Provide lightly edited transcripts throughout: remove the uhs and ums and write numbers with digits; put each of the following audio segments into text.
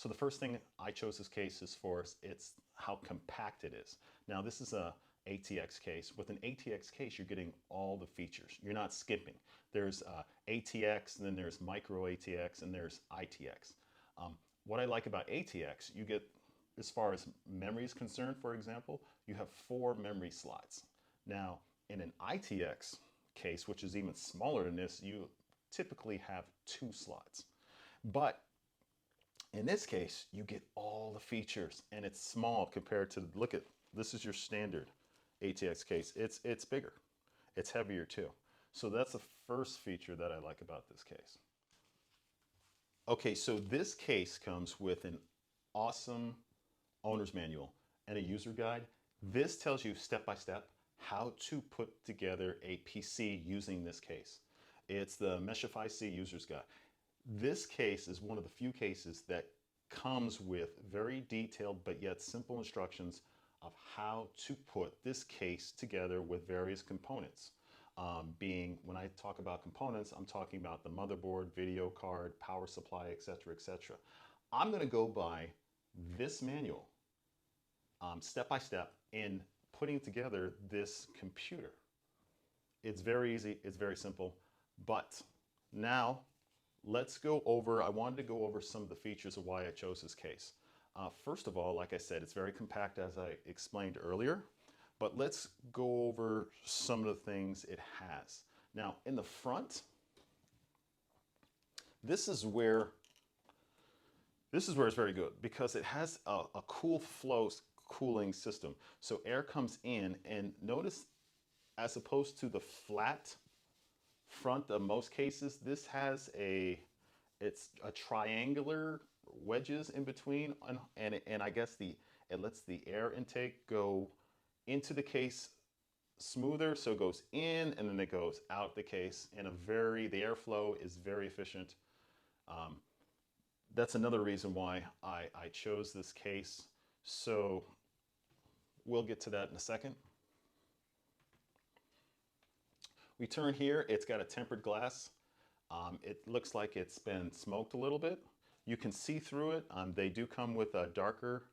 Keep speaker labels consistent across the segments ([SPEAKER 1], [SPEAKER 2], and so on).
[SPEAKER 1] So the first thing I chose this case is for it's how compact it is. Now this is a ATX case. With an ATX case, you're getting all the features. You're not skipping. There's ATX, and then there's micro ATX, and there's ITX. What I like about ATX, you get, as far as memory is concerned, for example, you have 4 memory slots. Now, in an ITX case, which is even smaller than this, you typically have 2 slots. But in this case, you get all the features, and it's small compared to, look at, this is your standard ATX case. It's bigger. It's heavier too. So that's the first feature that I like about this case. Okay, so this case comes with an awesome owner's manual and a user guide. This tells you step by step how to put together a PC using this case. It's the Meshify C user's guide. This case is one of the few cases that comes with very detailed but yet simple instructions of how to put this case together with various components. Being, when I talk about components, I'm talking about the motherboard, video card, power supply, etc., etc. I'm going to go by this manual step by step in putting together this computer. It's very easy, it's very simple, but now let's go over, I wanted to go over some of the features of why I chose this case. First of all, like I said, it's very compact, as I explained earlier, but let's go over some of the things it has. Now, in the front, this is where it's very good because it has a cool flow cooling system. So air comes in, and notice, as opposed to the flat front of most cases, this has it's a triangular wedges in between, and I guess it lets the air intake go into the case smoother, so it goes in and then it goes out the case in the airflow is very efficient. That's another reason why I chose this case. So we'll get to that in a second. We turn here, it's got a tempered glass. It looks like it's been smoked a little bit. You can see through it. They do come with a darker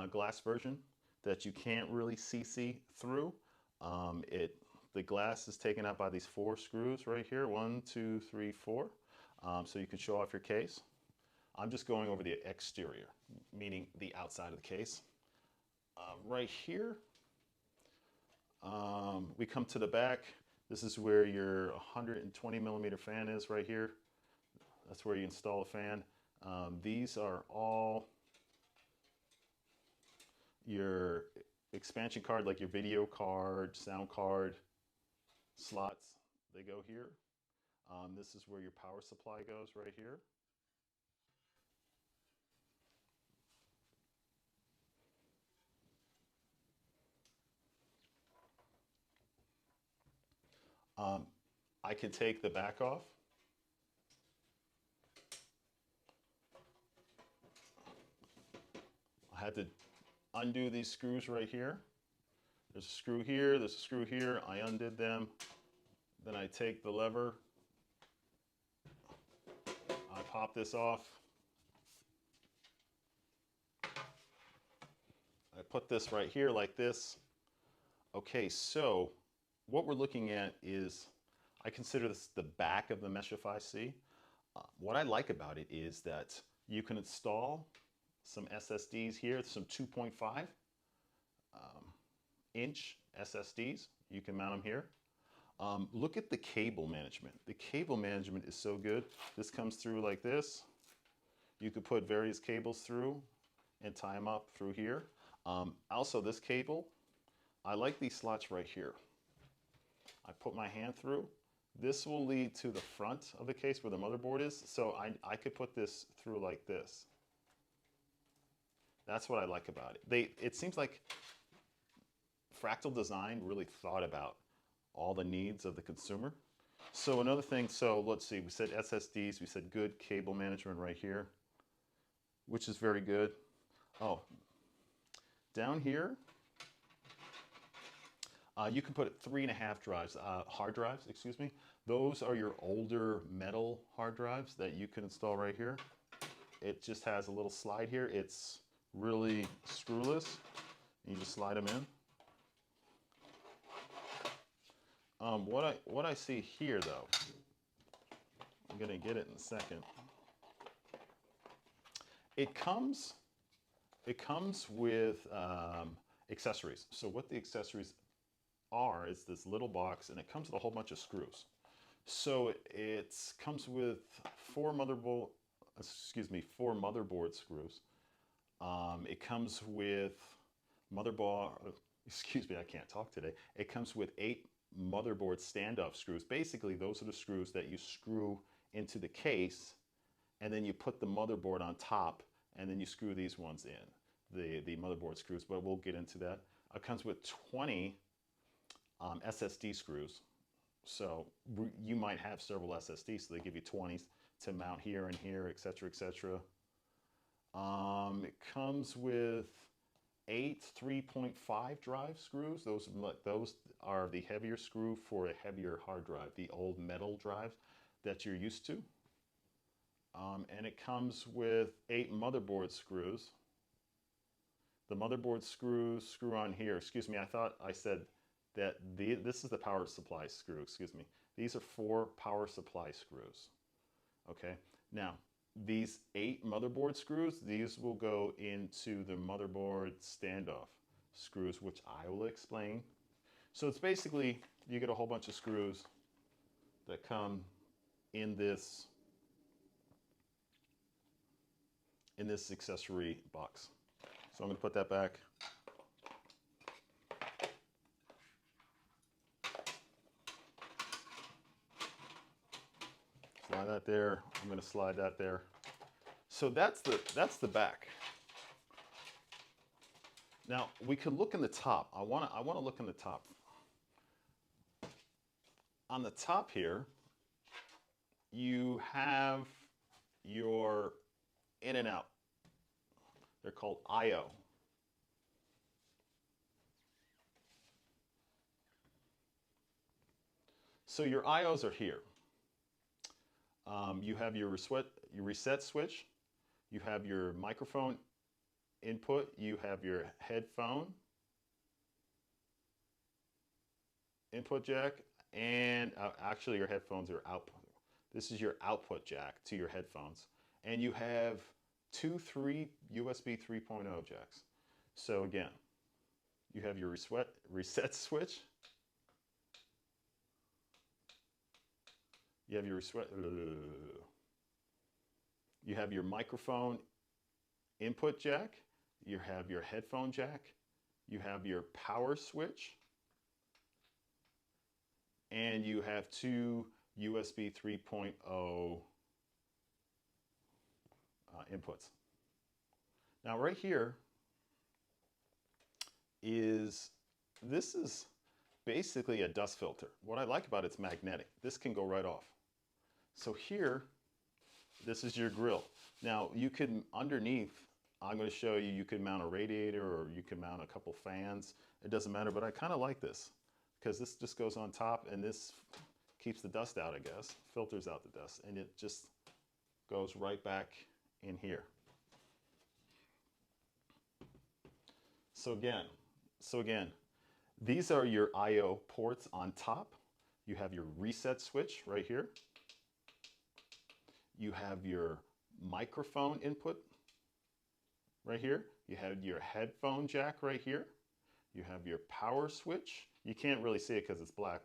[SPEAKER 1] glass version that you can't really see through. The glass is taken out by these 4 screws right here, 1, 2, 3, 4. So you can show off your case. I'm just going over the exterior, meaning the outside of the case. Right here, we come to the back. This is where your 120 millimeter fan is right here. That's where you install a fan. These are all your expansion card, like your video card, sound card slots. They go here. This is where your power supply goes right here. I can take the back off. I had to undo these screws right here. There's a screw here, there's a screw here. I undid them. Then I take the lever. I pop this off. I put this right here like this. Okay, so what we're looking at is, I consider this the back of the Meshify C. What I like about it is that you can install some SSDs here, some 2.5 inch SSDs. You can mount them here. Look at the cable management. The cable management is so good. This comes through like this. You could put various cables through and tie them up through here. Also, this cable, I like these slots right here. I put my hand through. This will lead to the front of the case where the motherboard is, so I could put this through like this. That's what I like about it. It seems like Fractal Design really thought about all the needs of the consumer. So another thing, so let's see, we said SSDs, we said good cable management right here, which is very good. Oh, down here, you can put 3.5 drives, hard drives, excuse me. Those are your older metal hard drives that you can install right here. it just has a little slide here. It's really screwless. You just slide them in. What I see here though, I'm gonna get it in a second. It comes with accessories. So what the accessories are is this little box, and it comes with a whole bunch of screws. So it comes with four motherboard screws. It comes with motherboard. Excuse me, I can't talk today. It comes with 8 motherboard standoff screws. Basically, those are the screws that you screw into the case, and then you put the motherboard on top, and then you screw these ones in, the motherboard screws, but we'll get into that. It comes with 20 SSD screws. So you might have several SSDs, so they give you 20 to mount here and here, etc., etc. It comes with 8 3.5 drive screws. Those are the heavier screw for a heavier hard drive, the old metal drives that you're used to. And it comes with 8 motherboard screws. The motherboard screws screw on here. Excuse me, I thought I said that this is the power supply screw, excuse me. These are 4 power supply screws, okay? Now, these 8 motherboard screws, these will go into the motherboard standoff screws, which I will explain. So it's basically, you get a whole bunch of screws that come in this accessory box. So I'm gonna put that back. Slide that there. I'm going to slide that there. So that's the back. Now we could look in the top. I want to look in the top. On the top here, you have your in and out. They're called I/O. So your I/Os are here. You have your reset switch, you have your microphone input, you have your headphone input jack, and actually your headphones are output. This is your output jack to your headphones. And you have 2 USB 3.0 jacks. So again, you have your reset switch. You have your microphone input jack, you have your headphone jack, you have your power switch, and you have 2 USB 3.0 inputs. Now right here this is basically a dust filter. What I like about it's magnetic. This can go right off. So here, this is your grill. Now you can, underneath, I'm going to show you, you could mount a radiator or you can mount a couple fans. It doesn't matter, but I kind of like this because this just goes on top and this keeps the dust out, I guess, filters out the dust, and it just goes right back in here. So again, these are your I/O ports on top. You have your reset switch right here. You have your microphone input right here. You have your headphone jack right here. You have your power switch. You can't really see it because it's black.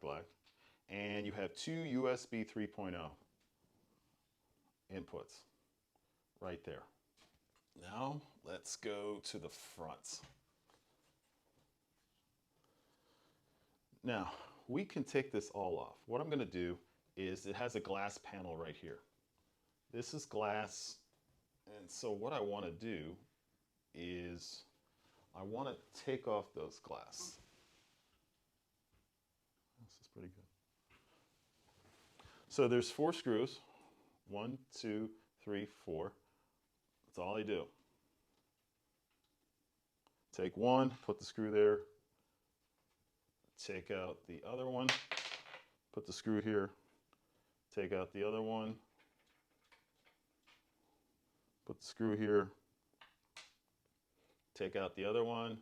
[SPEAKER 1] And you have 2 USB 3.0 inputs right there. Now let's go to the front. Now, we can take this all off. What I'm going to do is, it has a glass panel right here. This is glass, and so what I want to do is I want to take off those glass. This is pretty good. So there's 4 screws. 1, 2, 3, 4. That's all I do. Take one, put the screw there. Take out the other one, put the screw here, take out the other one, Put the screw here. Take out the other one.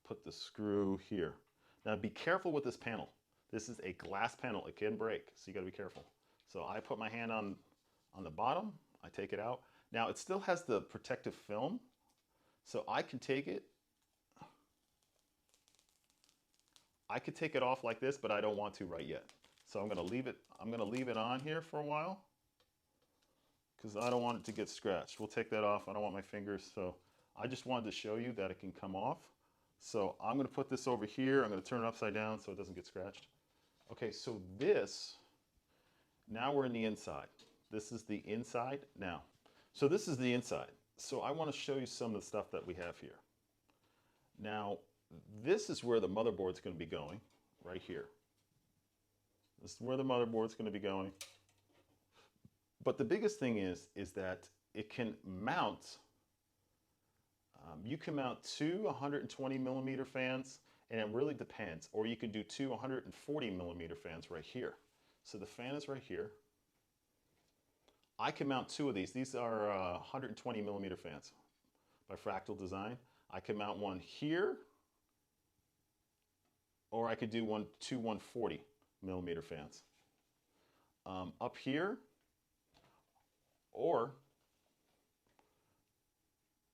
[SPEAKER 1] Put the screw here. Now be careful with this panel. This is a glass panel. It can break, so you got to be careful. So I put my hand on the bottom. I take it out. Now it still has the protective film, so I can take it. I could take it off like this, but I don't want to right yet. So I'm going to leave it. I'm going to leave it on here for a while because I don't want it to get scratched. We'll take that off. I don't want my fingers. So I just wanted to show you that it can come off. So I'm going to put this over here. I'm going to turn it upside down so it doesn't get scratched. Okay, so this, now we're in the inside. This is the inside now. So this is the inside. So I want to show you some of the stuff that we have here. Now, this is where the motherboard's going to be going, right here. This is where the motherboard's going to be going. But the biggest thing is that it can mount, you can mount two 120 millimeter fans, and it really depends. Or you can do two 140 millimeter fans right here. So the fan is right here. I can mount two of these. These are 120 millimeter fans by Fractal Design. I can mount one here, or I could do two 140 millimeter fans up here, or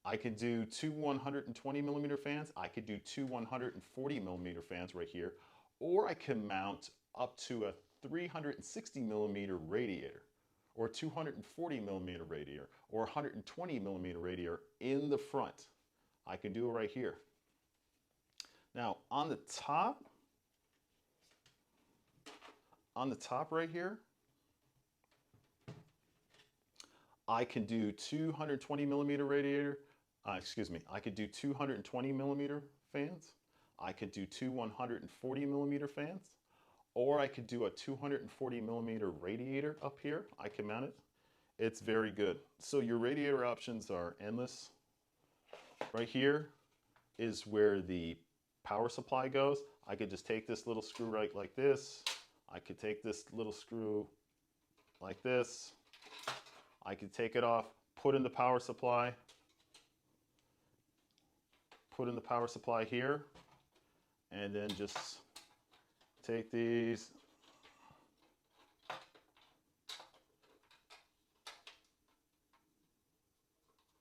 [SPEAKER 1] I could do two 120 millimeter fans. I could do two 140 millimeter fans right here, or I can mount up to a 360 millimeter radiator, or 240 millimeter radiator, or 120 millimeter radiator in the front. I can do it right here. Now on the top right here, I can do 220 millimeter radiator. I could do 220 millimeter fans. I could do two 140 millimeter fans, or I could do a 240 millimeter radiator up here. I can mount it. It's very good. So your radiator options are endless. Right here is where the power supply goes. I could just take this little screw right like this. I could take this little screw like this. I could take it off, put in the power supply, put in the power supply here, and then just take these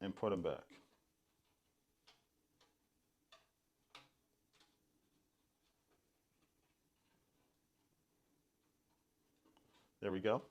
[SPEAKER 1] and put them back. There we go.